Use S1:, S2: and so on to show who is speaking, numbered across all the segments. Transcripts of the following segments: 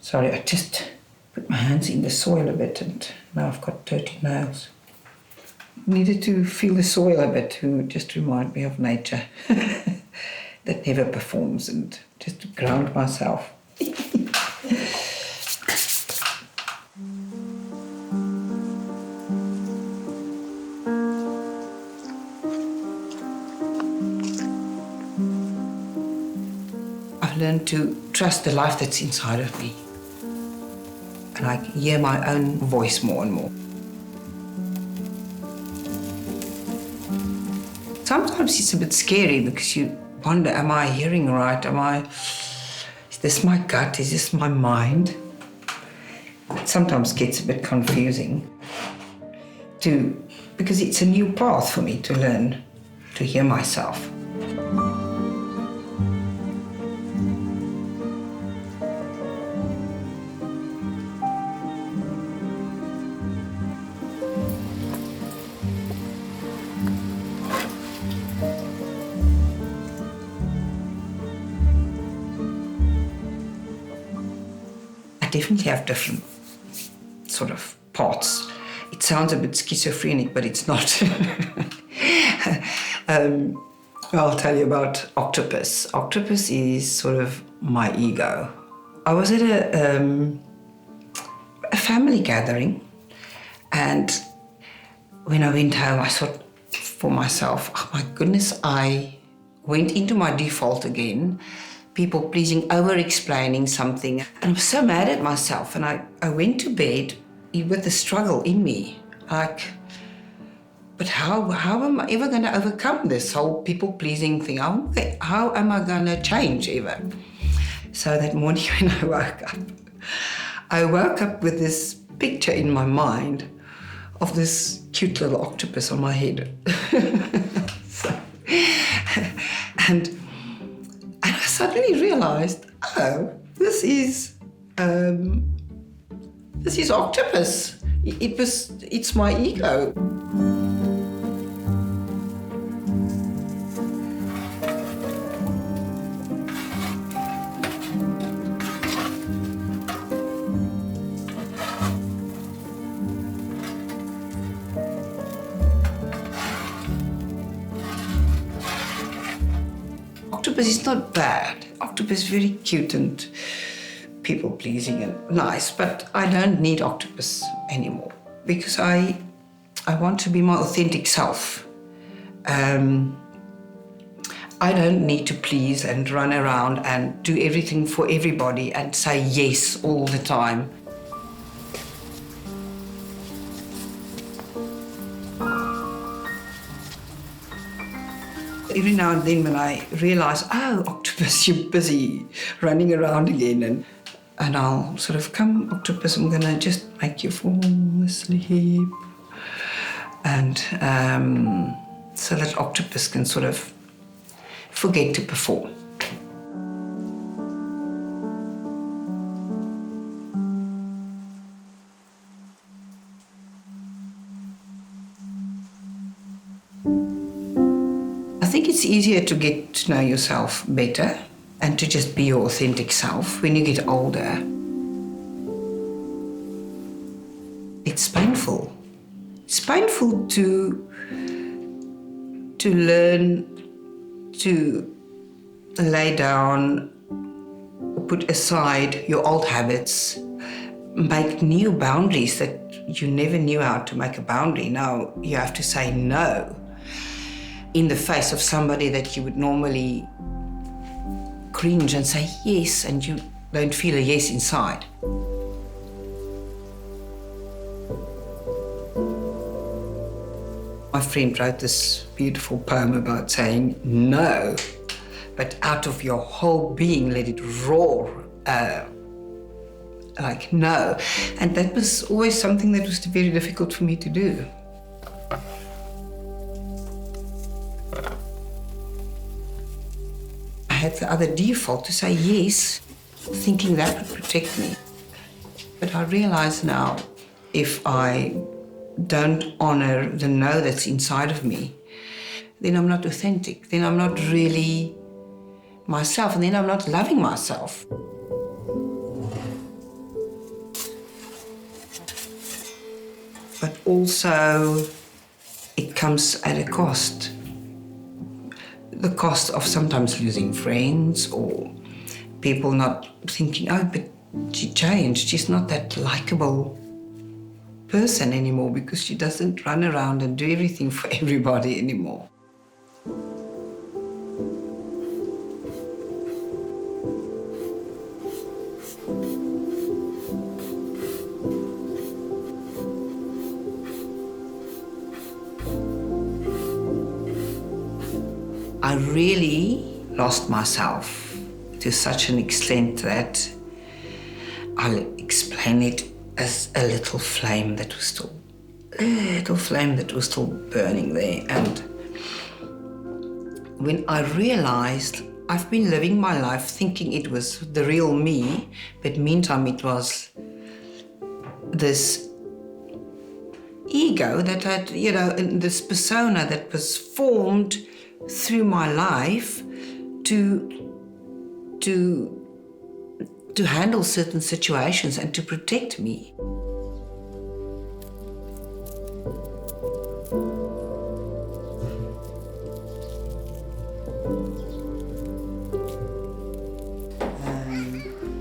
S1: Sorry, I just put my hands in the soil a bit and now I've got dirty nails. Needed to feel the soil a bit to just remind me of nature that never performs, and just to ground myself. I've learned to trust the life that's inside of me. And I can hear my own voice more and more. Sometimes it's a bit scary because you wonder, am I hearing right? Is this my gut? Is this my mind? It sometimes gets a bit confusing because it's a new path for me to learn to hear myself. I definitely have different sort of parts. It sounds a bit schizophrenic, but it's not. I'll tell you about Octopus. Octopus is sort of my ego. I was at a family gathering, and when I went home, I thought for myself, oh my goodness, I went into my default again. People pleasing, over-explaining something. And I was so mad at myself. And I went to bed with the struggle in me. Like, but how am I ever going to overcome this whole people-pleasing thing? How am I going to change ever? So that morning when I woke up with this picture in my mind of this cute little octopus on my head. And I suddenly realized, oh, this is Octopus. It's my ego. Octopus is not bad. Octopus is very cute and people-pleasing and nice, but I don't need Octopus anymore because I want to be my authentic self. I don't need to please and run around and do everything for everybody and say yes all the time. Every now and then when I realise, oh, Octopus, you're busy running around again, and I'll sort of, come, Octopus, I'm going to just make you fall asleep. And so that Octopus can sort of forget to perform. I think it's easier to get to know yourself better and to just be your authentic self when you get older. It's painful. It's painful to learn to lay down, put aside your old habits, make new boundaries that you never knew how to make a boundary. Now you have to say no in the face of somebody that you would normally cringe and say yes, and you don't feel a yes inside. My friend wrote this beautiful poem about saying no, but out of your whole being, let it roar, like no. And that was always something that was very difficult for me to do. I had the other default to say yes, thinking that would protect me. But I realize now, if I don't honor the no that's inside of me, then I'm not authentic, then I'm not really myself, and then I'm not loving myself. but also it comes at a cost. The cost of sometimes losing friends or people not thinking, oh, but she changed. She's not that likable person anymore because she doesn't run around and do everything for everybody anymore. I really lost myself to such an extent that I'll explain it as a little flame that was still burning there. And when I realized I've been living my life thinking it was the real me, but meantime it was this ego that had, this persona that was formed through my life to handle certain situations and to protect me.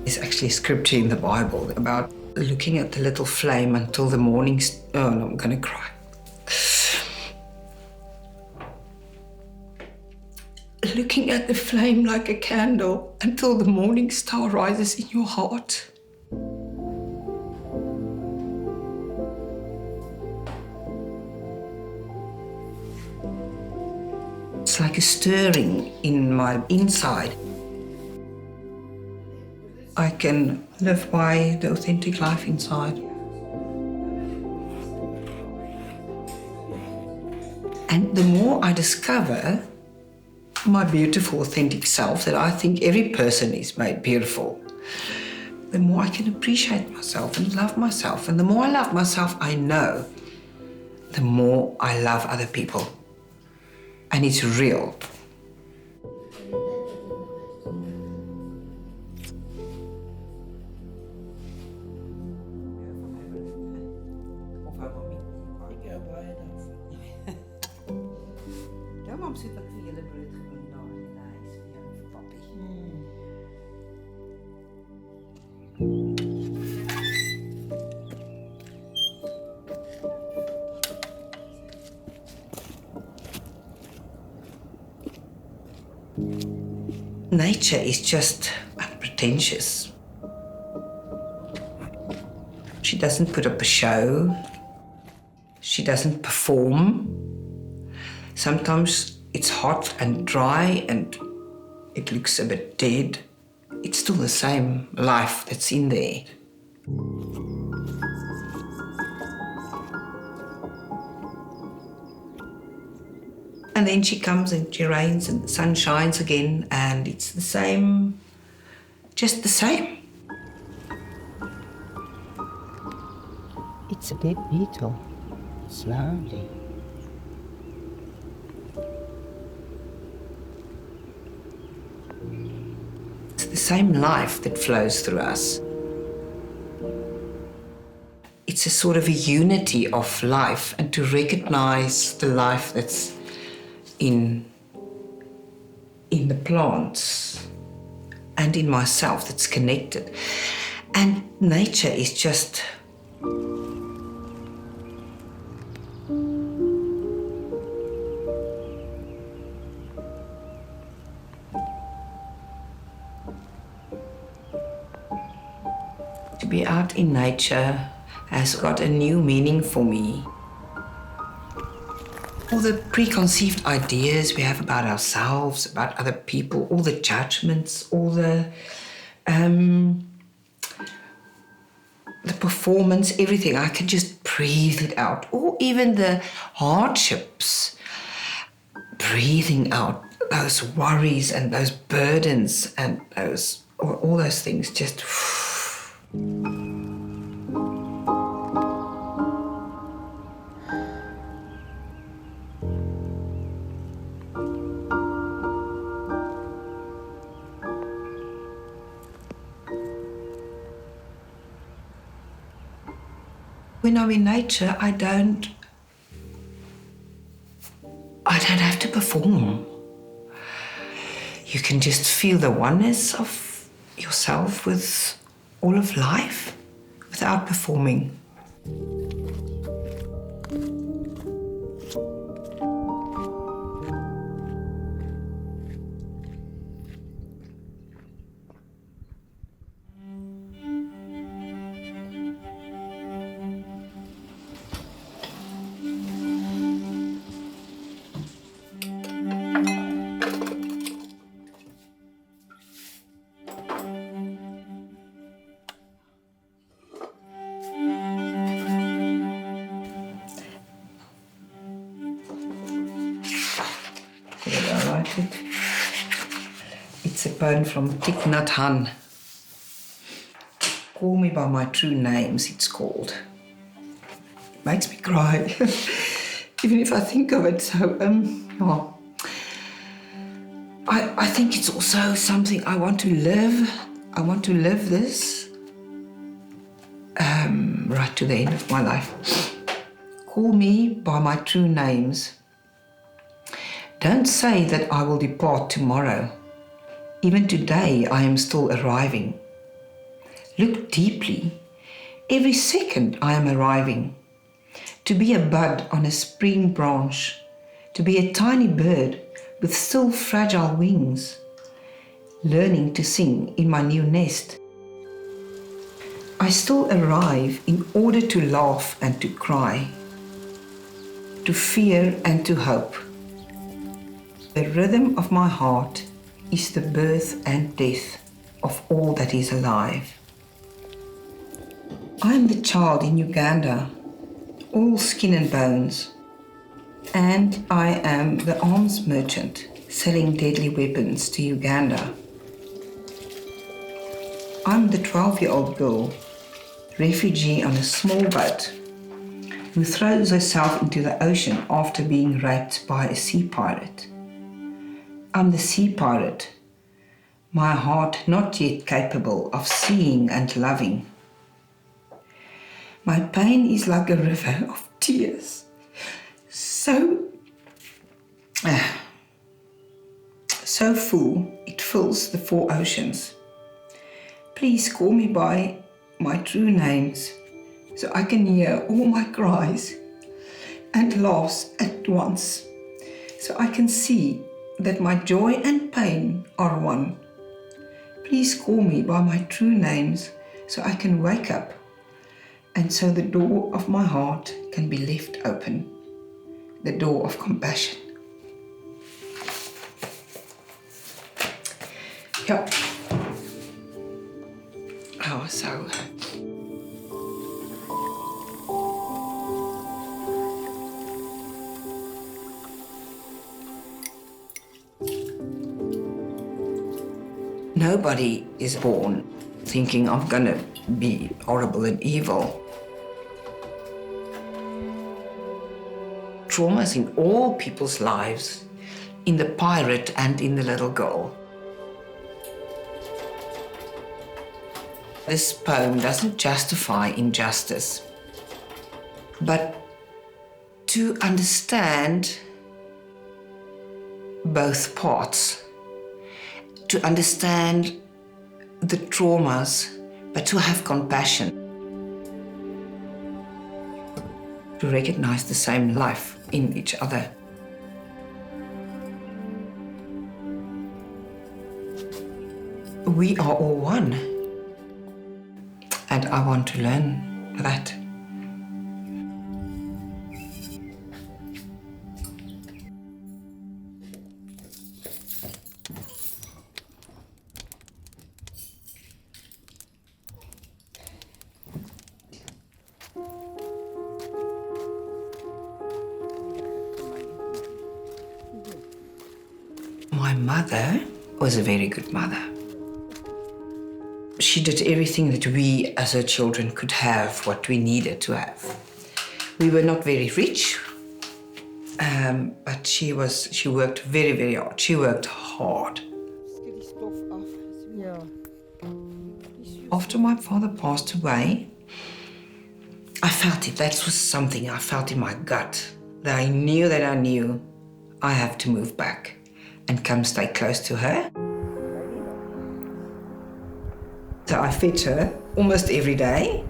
S1: There's actually a scripture in the Bible about looking at the little flame until the morning. Oh no, I'm gonna cry. Looking at the flame like a candle until the morning star rises in your heart. It's like a stirring in my inside. I can live by the authentic life inside. And the more I discover my beautiful, authentic self, that I think every person is made beautiful, the more I can appreciate myself and love myself. And the more I love myself, I know, the more I love other people. And it's real. Mam zit dat voor jullie brood gewoon daar in huis. Ja, papi. Nature is just unpretentious. She doesn't put up a show. She doesn't perform. Sometimes it's hot and dry and it looks a bit dead. It's still the same life that's in there. And then she comes and she rains and the sun shines again and it's the same, just the same.
S2: It's a bit beetle, slowly.
S1: It's the same life that flows through us. It's a sort of a unity of life, and to recognize the life that's in the plants and in myself that's connected. And nature is just to be out in nature has got a new meaning for me. All the preconceived ideas we have about ourselves, about other people, all the judgments, all the performance, everything, I can just breathe it out. Or even the hardships, breathing out those worries and those burdens and all those things, just When I'm in nature, I don't have to perform. You can just feel the oneness of yourself with all of life without performing. Did I write it? It's a poem from Thich Nhat Hanh. Call Me By My True Names, it's called. It makes me cry, even if I think of it. So, oh. I think it's also something I want to live. I want to live this right to the end of my life. Call me by my true names. Don't say that I will depart tomorrow. Even today I am still arriving. Look deeply. Every second I am arriving. To be a bud on a spring branch, to be a tiny bird with still fragile wings, learning to sing in my new nest. I still arrive in order to laugh and to cry, to fear and to hope. The rhythm of my heart is the birth and death of all that is alive. I am the child in Uganda, all skin and bones, and I am the arms merchant selling deadly weapons to Uganda. I'm the 12-year-old girl, refugee on a small boat, who throws herself into the ocean after being raped by a sea pirate. I'm the sea pirate, my heart not yet capable of seeing and loving. My pain is like a river of tears, so full it fills the 4 oceans. Please call me by my true names so I can hear all my cries and laughs at once, so I can see that my joy and pain are one. Please call me by my true names so I can wake up and so the door of my heart can be left open, the door of compassion. Yep. Oh, so... Nobody is born thinking I'm gonna be horrible and evil. Traumas in all people's lives, in the pirate and in the little girl. This poem doesn't justify injustice, but to understand both parts, to understand the traumas, but to have compassion, to recognize the same life in each other. We are all one, and I want to learn that. My mother was a very good mother. She did everything that we as her children could have, what we needed to have. We were not very rich, but she worked very, very hard. She worked hard. After my father passed away, I felt it. That was something I felt in my gut. That I knew I have to move back and come stay close to her. So I fetch her almost every day.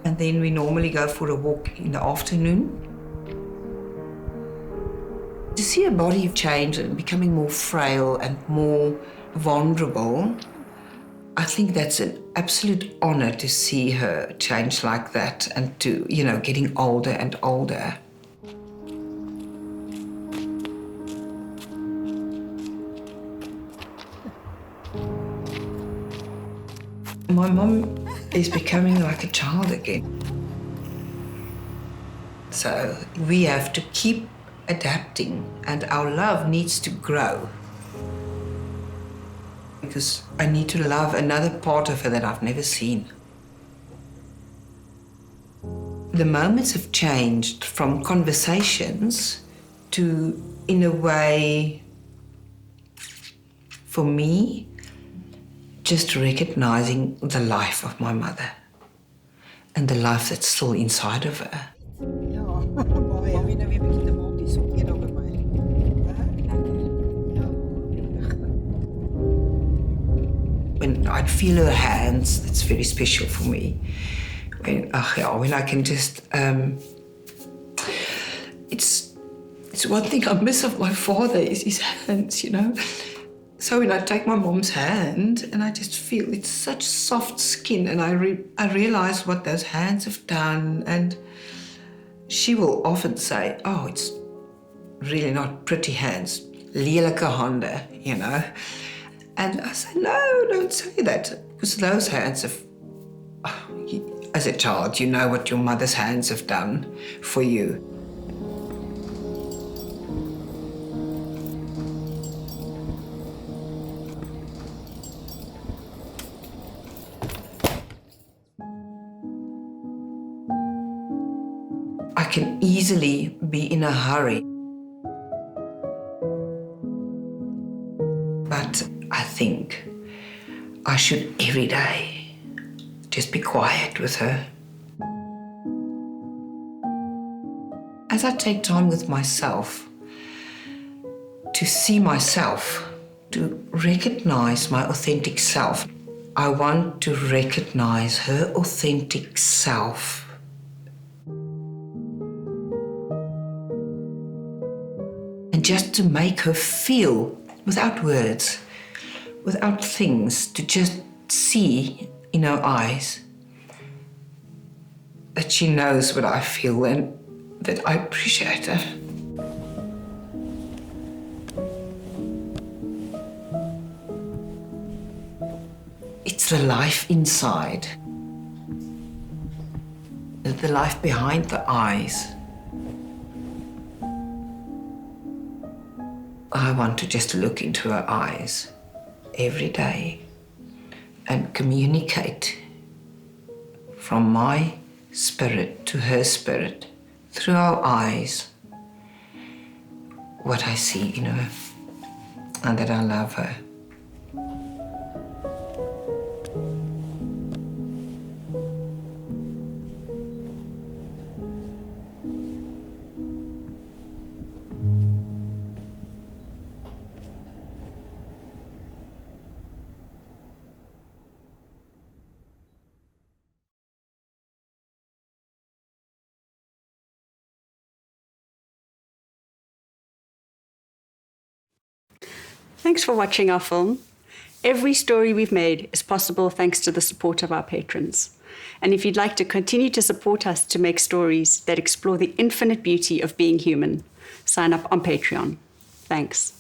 S1: And then we normally go for a walk in the afternoon. To see her body change and becoming more frail and more vulnerable, I think that's an absolute honor to see her change like that and to, getting older and older. My mom is becoming like a child again. So we have to keep adapting, and our love needs to grow. Because I need to love another part of her that I've never seen. The moments have changed from conversations to, in a way, for me, just recognizing the life of my mother and the life that's still inside of her.
S3: Ja, mooi. Ja, wie heb ik de mond die zo hier ook bij mij.
S1: When I'd feel her hands, that's very special for me. When I can just, it's one thing I miss of my father is his hands, So when I take my mom's hand and I just feel it's such soft skin, and I realize what those hands have done, and she will often say, "Oh, it's really not pretty hands, lelijke hande," And I say, "No, don't say that, because those hands have." As a child, you know what your mother's hands have done for you. I can easily be in a hurry. But I think I should every day just be quiet with her. As I take time with myself, to see myself, to recognize my authentic self, I want to recognize her authentic self. And just to make her feel, without words, without things, to just see in her eyes that she knows what I feel and that I appreciate her. It's the life inside, the life behind the eyes. I want to just look into her eyes every day and communicate from my spirit to her spirit through our eyes what I see in her and that I love her.
S4: Thanks for watching our film. Every story we've made is possible thanks to the support of our patrons. And if you'd like to continue to support us to make stories that explore the infinite beauty of being human, sign up on Patreon. Thanks.